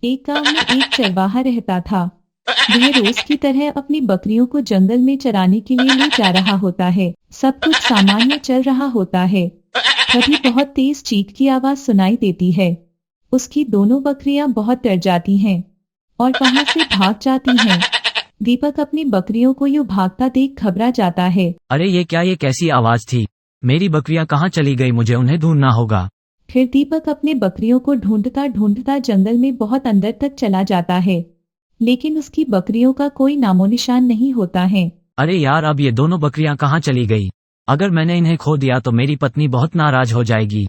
एक गांव में एक चरवाहा रहता था। वह रोज की तरह अपनी बकरियों को जंगल में चराने के लिए ले जा रहा होता है। सब कुछ सामान्य चल रहा होता है। तभी बहुत तेज चीख की आवाज सुनाई देती है। उसकी दोनों बकरियां बहुत डर जाती हैं और वहां से भाग जाती हैं। दीपक अपनी बकरियों को यूं भागता देख घबरा जाता है। अरे ये क्या, ये कैसी आवाज थी? मेरी बकरियां कहाँ चली गई? मुझे उन्हें ढूंढना होगा। फिर दीपक अपने बकरियों को ढूंढता ढूंढता जंगल में बहुत अंदर तक चला जाता है, लेकिन उसकी बकरियों का कोई नामो निशान नहीं होता है। अरे यार, अब ये दोनों बकरियां कहाँ चली गई? अगर मैंने इन्हें खो दिया तो मेरी पत्नी बहुत नाराज हो जाएगी।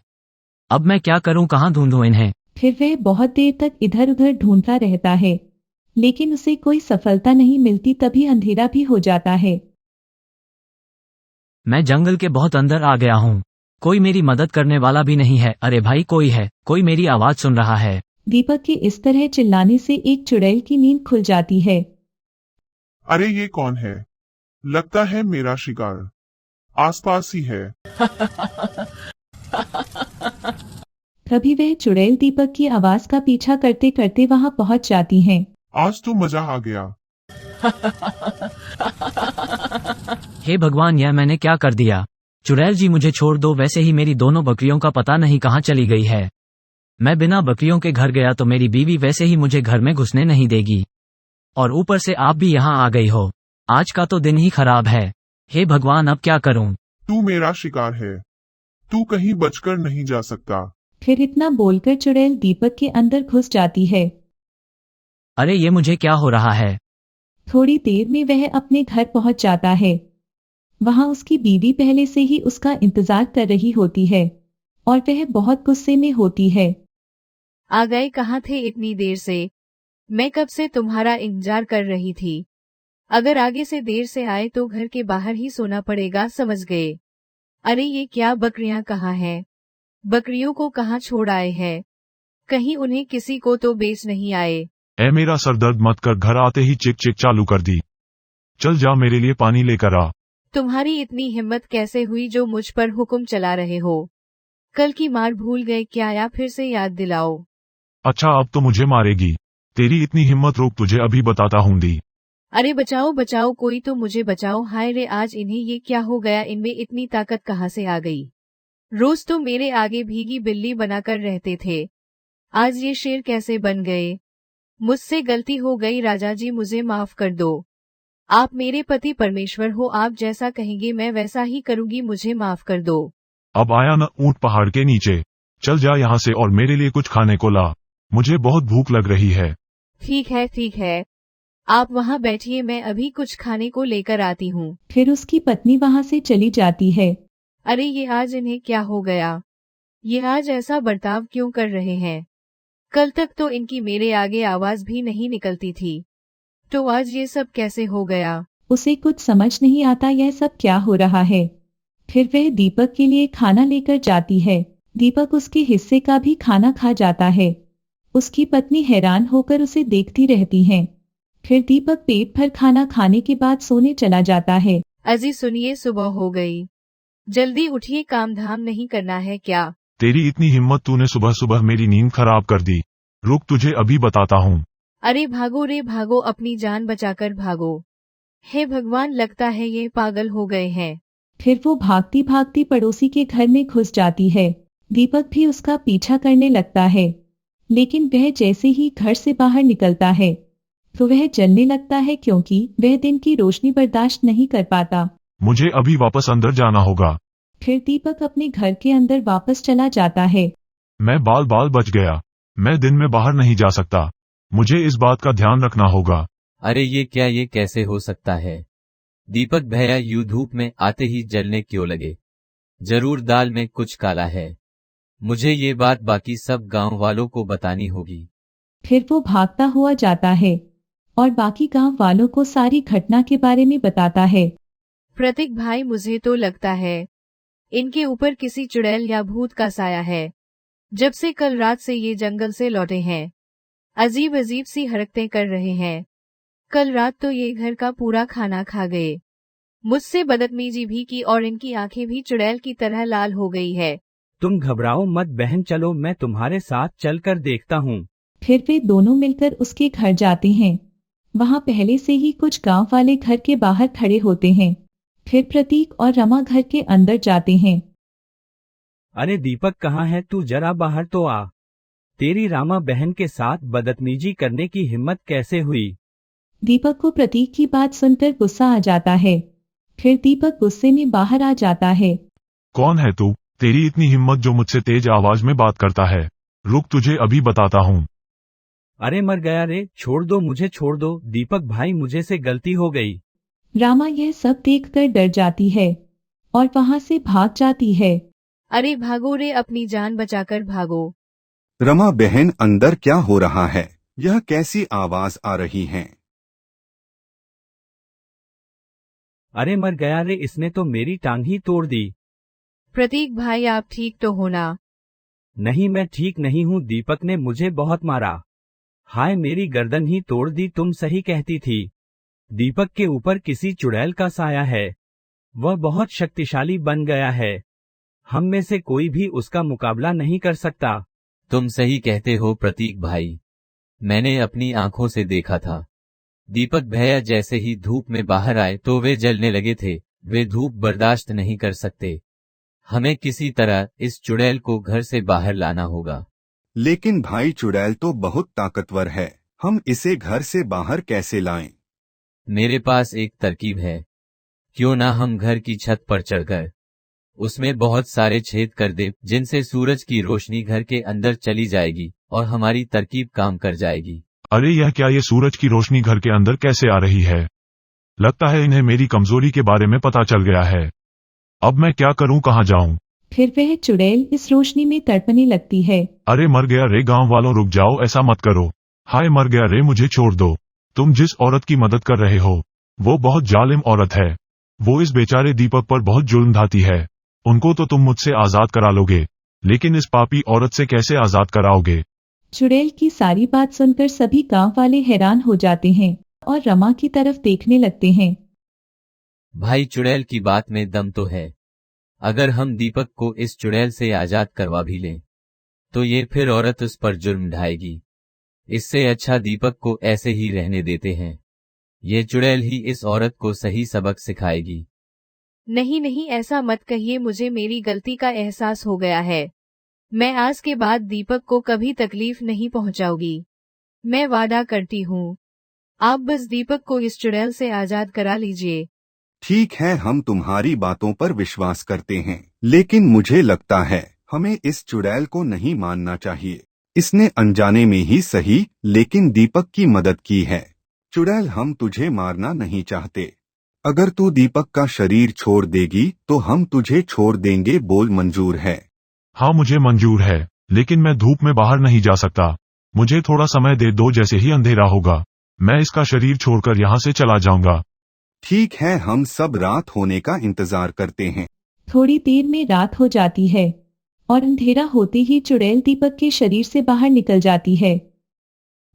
अब मैं क्या करूं, कहाँ ढूंढूं इन्हें? फिर वह बहुत देर तक इधर उधर ढूंढता रहता है, लेकिन उसे कोई सफलता नहीं मिलती। तभी अंधेरा भी हो जाता है। मैं जंगल के बहुत अंदर आ गया हूँ। कोई मेरी मदद करने वाला भी नहीं है। अरे भाई, कोई है? कोई मेरी आवाज सुन रहा है? दीपक के इस तरह चिल्लाने से एक चुड़ैल की नींद खुल जाती है। अरे ये कौन है? लगता है मेरा शिकार आसपास ही है। तभी वह चुड़ैल दीपक की आवाज का पीछा करते करते वहां पहुंच जाती है। आज तो मजा आ गया। हे भगवान, यह मैंने क्या कर दिया? चुड़ैल जी मुझे छोड़ दो। वैसे ही मेरी दोनों बकरियों का पता नहीं कहाँ चली गई है। मैं बिना बकरियों के घर गया तो मेरी बीवी वैसे ही मुझे घर में घुसने नहीं देगी, और ऊपर से आप भी यहाँ आ गई हो। आज का तो दिन ही खराब है। हे भगवान, अब क्या करूं? तू मेरा शिकार है, तू कहीं बचकर नहीं जा सकता। फिर इतना बोलकर चुड़ैल दीपक के अंदर घुस जाती है। अरे ये मुझे क्या हो रहा है? थोड़ी देर में वह अपने घर पहुंच जाता है। वहां उसकी बीवी पहले से ही उसका इंतजार कर रही होती है और वह बहुत गुस्से में होती है। आ गए, कहाँ थे इतनी देर से? मैं कब से तुम्हारा इंतजार कर रही थी। अगर आगे से देर से आए तो घर के बाहर ही सोना पड़ेगा, समझ गए? अरे ये क्या, बकरियां कहाँ हैं? बकरियों को कहाँ छोड़ आए हैं? कहीं उन्हें किसी को तो बेच नहीं आए? ए मेरा सरदर्द मत कर, घर आते ही चिक चिक चालू कर दी। चल जा, मेरे लिए पानी लेकर आ। तुम्हारी इतनी हिम्मत कैसे हुई जो मुझ पर हुक्म चला रहे हो? कल की मार भूल गए क्या, या फिर से याद दिलाओ? अच्छा, अब तो मुझे मारेगी? तेरी इतनी हिम्मत, रुक तुझे अभी बताता हूँ दी। अरे बचाओ बचाओ, कोई तो मुझे बचाओ। हाय रे, आज इन्हें ये क्या हो गया? इनमें इतनी ताकत कहाँ से आ गई? रोज तो मेरे आगे भीगी बिल्ली बनाकर रहते थे, आज ये शेर कैसे बन गए? मुझसे गलती हो गई राजा जी, मुझे माफ कर दो। आप मेरे पति परमेश्वर हो, आप जैसा कहेंगे मैं वैसा ही करूंगी, मुझे माफ कर दो। अब आया न ऊंट पहाड़ के नीचे। चल जा यहाँ से और मेरे लिए कुछ खाने को ला, मुझे बहुत भूख लग रही है। ठीक है ठीक है, आप वहाँ बैठिए, मैं अभी कुछ खाने को लेकर आती हूँ। फिर उसकी पत्नी वहां से चली जाती है। अरे ये आज इन्हें क्या हो गया? ये आज ऐसा बर्ताव क्यों कर रहे हैं? कल तक तो इनकी मेरे आगे आवाज भी नहीं निकलती थी, तो आज ये सब कैसे हो गया? उसे कुछ समझ नहीं आता यह सब क्या हो रहा है। फिर वह दीपक के लिए खाना लेकर जाती है। दीपक उसके हिस्से का भी खाना खा जाता है। उसकी पत्नी हैरान होकर उसे देखती रहती है। फिर दीपक पेट भर खाना खाने के बाद सोने चला जाता है। अजी सुनिए, सुबह हो गई, जल्दी उठिए, काम धाम नहीं करना है क्या? तेरी इतनी हिम्मत, तूने सुबह सुबह मेरी नींद खराब कर दी। रुक तुझे अभी बताता हूँ। अरे भागो रे भागो, अपनी जान बचाकर भागो। हे भगवान, लगता है ये पागल हो गए हैं। फिर वो भागती भागती पड़ोसी के घर में घुस जाती है। दीपक भी उसका पीछा करने लगता है, लेकिन वह जैसे ही घर से बाहर निकलता है तो वह जलने लगता है, क्योंकि वह दिन की रोशनी बर्दाश्त नहीं कर पाता। मुझे अभी वापस अंदर जाना होगा। फिर दीपक अपने घर के अंदर वापस चला जाता है। मैं बाल बाल बच गया। मैं दिन में बाहर नहीं जा सकता, मुझे इस बात का ध्यान रखना होगा। अरे ये क्या, ये कैसे हो सकता है? दीपक भैया यूं धूप में आते ही जलने क्यों लगे? जरूर दाल में कुछ काला है। मुझे ये बात बाकी सब गांव वालों को बतानी होगी। फिर वो भागता हुआ जाता है और बाकी गांव वालों को सारी घटना के बारे में बताता है। प्रतीक भाई, मुझे तो लगता है इनके ऊपर किसी चुड़ैल या भूत का साया है। जब से कल रात से ये जंगल से लौटे हैं, अजीब अजीब सी हरकतें कर रहे हैं। कल रात तो ये घर का पूरा खाना खा गए, मुझसे बदतमीजी भी की और इनकी आंखें भी चुड़ैल की तरह लाल हो गई है। तुम घबराओ मत बहन, चलो मैं तुम्हारे साथ चलकर देखता हूँ। फिर वे दोनों मिलकर उसके घर जाते हैं। वहां पहले से ही कुछ गांव वाले घर के बाहर खड़े होते हैं। फिर प्रतीक और रमा घर के अंदर जाते हैं। अरे दीपक, कहाँ है तू? जरा बाहर तो आ। तेरी रामा बहन के साथ बदतमीजी करने की हिम्मत कैसे हुई? दीपक को प्रतीक की बात सुनकर गुस्सा आ जाता है। फिर दीपक गुस्से में बाहर आ जाता है। कौन है तू? तेरी इतनी हिम्मत जो मुझसे तेज आवाज में बात करता है? रुक, तुझे अभी बताता हूँ। अरे मर गया रे, छोड़ दो मुझे, छोड़ दो। दीपक भाई, मुझे से गलती हो गई। रामा यह सब देखकर डर जाती है और वहां से भाग जाती है। अरे भागो रे, अपनी जान बचाकर भागो। रमा बहन, अंदर क्या हो रहा है? यह कैसी आवाज आ रही है? अरे मर गया रे, इसने तो मेरी टांग ही तोड़ दी। प्रतीक भाई, आप ठीक तो हो ना? नहीं, मैं ठीक नहीं हूँ। दीपक ने मुझे बहुत मारा। हाय, मेरी गर्दन ही तोड़ दी। तुम सही कहती थी। दीपक के ऊपर किसी चुड़ैल का साया है। वह बहुत शक्तिशाली बन गया है। हम में से कोई भी उसका मुकाबला नहीं कर सकता। तुम सही कहते हो प्रतीक भाई, मैंने अपनी आंखों से देखा था। दीपक भैया जैसे ही धूप में बाहर आए तो वे जलने लगे थे। वे धूप बर्दाश्त नहीं कर सकते। हमें किसी तरह इस चुड़ैल को घर से बाहर लाना होगा। लेकिन भाई, चुड़ैल तो बहुत ताकतवर है। हम इसे घर से बाहर कैसे लाएं? मेरे पास एक तरकीब है। क्यों ना हम घर की छत पर चढ़कर उसमें बहुत सारे छेद कर दे, जिनसे सूरज की रोशनी घर के अंदर चली जाएगी और हमारी तरकीब काम कर जाएगी। अरे यह क्या? ये सूरज की रोशनी घर के अंदर कैसे आ रही है? लगता है इन्हें मेरी कमजोरी के बारे में पता चल गया है। अब मैं क्या करूं, कहां जाऊं? फिर वह चुड़ैल इस रोशनी में तड़पने लगती है। अरे मर गया रे, गांव वालों रुक जाओ, ऐसा मत करो। हाय मर गया रे, मुझे छोड़ दो। तुम जिस औरत की मदद कर रहे हो वो बहुत जालिम औरत है। वो इस बेचारे दीपक पर बहुत जुल्म ढाती है। उनको तो तुम मुझसे आजाद करा लोगे, लेकिन इस पापी औरत से कैसे आजाद कराओगे? चुड़ैल की सारी बात सुनकर सभी गांव वाले हैरान हो जाते हैं और रमा की तरफ देखने लगते हैं। भाई, चुड़ैल की बात में दम तो है। अगर हम दीपक को इस चुड़ैल से आजाद करवा भी लें तो ये फिर औरत उस पर जुर्म ढाएगी। इससे अच्छा दीपक को ऐसे ही रहने देते हैं। ये चुड़ैल ही इस औरत को सही सबक सिखाएगी। नहीं नहीं, ऐसा मत कहिए। मुझे मेरी गलती का एहसास हो गया है। मैं आज के बाद दीपक को कभी तकलीफ नहीं पहुंचाऊंगी। मैं वादा करती हूँ। आप बस दीपक को इस चुड़ैल से आजाद करा लीजिए। ठीक है, हम तुम्हारी बातों पर विश्वास करते हैं, लेकिन मुझे लगता है हमें इस चुड़ैल को नहीं मानना चाहिए। इसने अनजाने में ही सही, लेकिन दीपक की मदद की है। चुड़ैल, हम तुझे मारना नहीं चाहते। अगर तू दीपक का शरीर छोड़ देगी तो हम तुझे छोड़ देंगे। बोल, मंजूर है? हाँ मुझे मंजूर है, लेकिन मैं धूप में बाहर नहीं जा सकता। मुझे थोड़ा समय दे दो, जैसे ही अंधेरा होगा मैं इसका शरीर छोड़कर यहाँ से चला जाऊंगा। ठीक है, हम सब रात होने का इंतजार करते हैं। थोड़ी देर में रात हो जाती है और अंधेरा होते ही चुड़ैल दीपक के शरीर से बाहर निकल जाती है।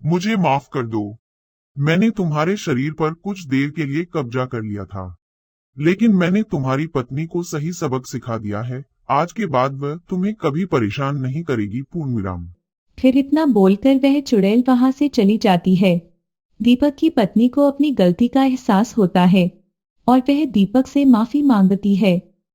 मुझे माफ कर दो। मैंने तुम्हारे शरीर पर कुछ देर के लिए कब्जा कर लिया था, लेकिन मैंने तुम्हारी पत्नी को सही सबक सिखा दिया है। आज के बाद वह तुम्हें कभी परेशान नहीं करेगी। पूर्णविराम। फिर इतना बोलकर वह चुड़ैल वहां से चली जाती है। दीपक की पत्नी को अपनी गलती का एहसास होता है और वह दीपक से माफी मांगती है।